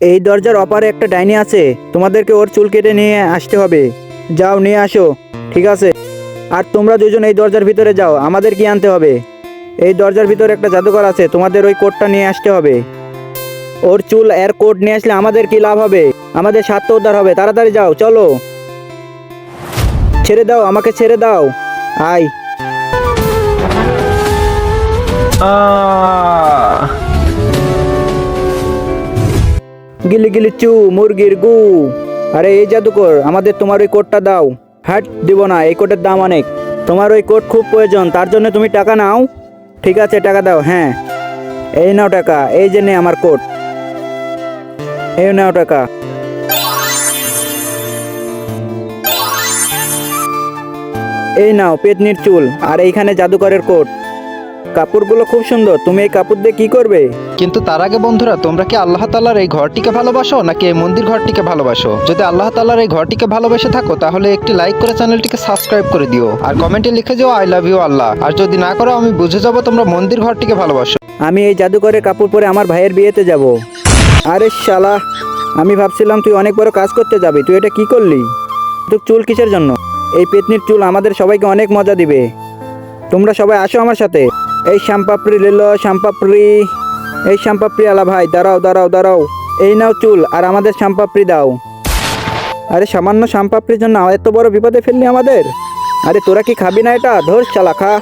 এই দরজার অপারে একটা ডাইনি আছে, তোমাদেরকে ওর চুল কেটে নিয়ে আসতে হবে। যাও নিয়ে আসো। ঠিক আছে, আর তোমরা দুজন এই দরজার ভিতরে যাও। আমাদের কি আনতে হবে? এই দরজার ভিতরে একটা জাদুঘর আছে, তোমাদের ওই কোটটা নিয়ে আসতে হবে। ওর চুল এর কোট নিয়ে আসলে আমাদের কি লাভ হবে? আমাদের স্বার্থ উদ্ধার হবে। তাড়াতাড়ি যাও, চলো। ছেড়ে দাও, আমাকে ছেড়ে দাও। আয়। গিলি গিলি চু মুরগির গু। আরে এই জাদুকর, আমাদের তোমার ওই কোটটা দাও। হাট দিব না, এই কোটের দাম অনেক। তোমার ওই কোট খুব প্রয়োজন, তার জন্য তুমি টাকা নাও। ঠিক আছে, টাকা দাও। হ্যাঁ, এই নাও টাকা। এই যে নে আমার কোট, এই নাও টাকা। এই নাও পেতনির চুল, আর এইখানে জাদুকরের কোট। কাপড়গুলো খুব সুন্দর, তুমি এই কাপড় দিয়ে কি করবে? কিন্তু তার আগে বন্ধুরা, তোমরা কি আল্লাহ তাআলার এই ঘরটিকে ভালোবাসো নাকি এই মন্দির ঘরটিকে ভালোবাসো? যদি আল্লাহ তাআলার এই ঘরটিকে ভালোবেসে থাকো তাহলে একটি লাইক করে চ্যানেলটিকে সাবস্ক্রাইব করে দিও, আর কমেন্টে লিখে যাও আই লাভ ইউ আল্লাহ। আর যদি না করো আমি বুঝে যাব তোমরা মন্দির ঘরটিকে ভালোবাসো। আমি এই জাদুকরের কাপড় পরে আমার ভাইয়ের বিয়েতে যাব। আরে শালা, আমি ভাবছিলাম তুই অনেক বড় কাজ করতে যাবি, তুই এটা কি করলি? তোর চুল কিসের জন্য? এই পেতনির চুল আমাদের সবাইকে অনেক মজা দিবে। তোমরা সবাই আসো আমার সাথে। এই শ্যামপাপড়ি লেলো, শ্যামপাপড়ি। এই শ্যামপাপড়ি আলা ভাই, দাঁড়াও দাঁড়াও দাঁড়াও। এই নাও চুল, আর আমাদের শ্যামপাপড়ি দাও। আরে সামান্য শ্যামপাপড়ির জন্য এত বড় বিপদে ফেললি আমাদের? আরে তোরা কি খাবি না এটা? ধর শালা, খা।